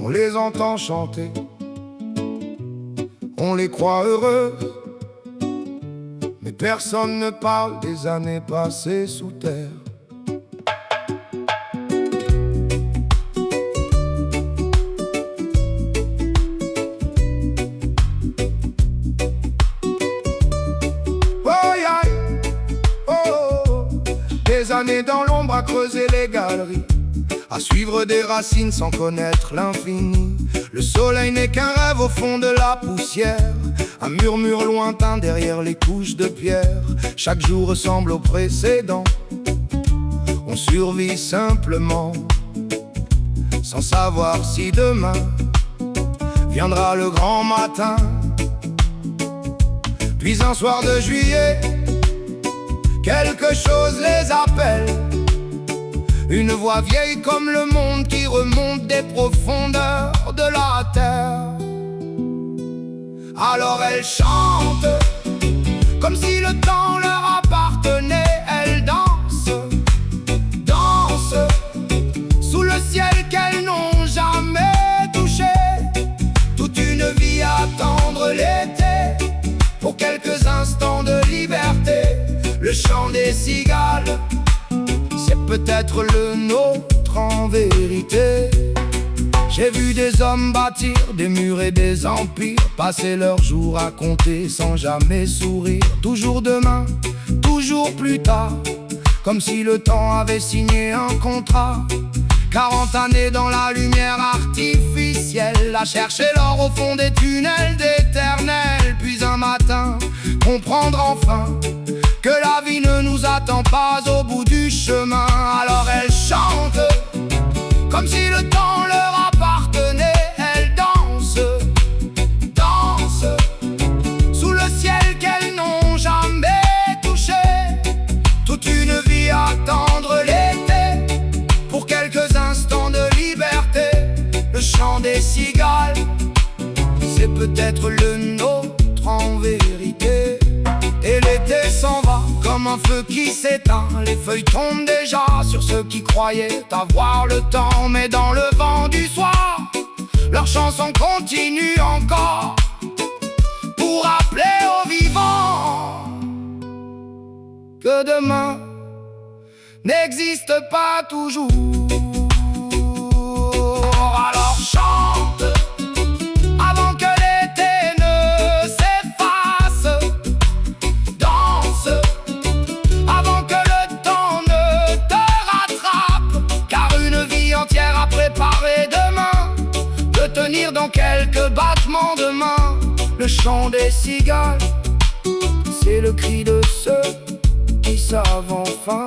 on les entend chanter, on les croit heureux, mais personne ne parle des années passées sous terre. Des années dans l'ombre à creuser les galeries, à suivre des racines sans connaître l'infini. Le soleil n'est qu'un rêve au fond de la poussière, un murmure lointain derrière les couches de pierre. Chaque jour ressemble au précédent, on survit simplement, sans savoir si demain viendra le grand matin. Puis un soir de juillet, quelque chose les appelle, une voix vieille comme le monde qui remonte des profondeurs de la terre. Alors elles chantent, comme si le temps leur appartenait. Elles dansent, dansent, sous le ciel qu'elles n'ont jamais touché. Toute une vie à attendre l'été, pour quelques instants de liberté. Le chant des cigales, c'est peut-être le nôtre en vérité. J'ai vu des hommes bâtir des murs et des empires, passer leurs jours à compter sans jamais sourire. Toujours demain, toujours plus tard, comme si le temps avait signé un contrat. 40 années dans la lumière artificielle, à chercher l'or au fond des tunnels d'éternel. Puis un matin, comprendre enfin que la vie ne nous attend pas au bout du chemin. Alors elles chantent, comme si le temps leur appartenait. Elles dansent, dansent, sous le ciel qu'elles n'ont jamais touché. Toute une vie à attendre l'été, pour quelques instants de liberté. Le chant des cigales, c'est peut-être le nôtre en vérité. Et l'été s'en va comme un feu qui s'éteint. Les feuilles tombent déjà sur ceux qui croyaient avoir le temps. Mais dans le vent du soir, leur chanson continue encore, pour rappeler aux vivants que demain n'existe pas toujours. Alors chante avant que l'été ne s'efface, danse avant que le temps ne te rattrape. Car une vie entière à préparer demain peut tenir dans quelques battements de main. Le chant des cigales, c'est le cri de ceux qui savent enfin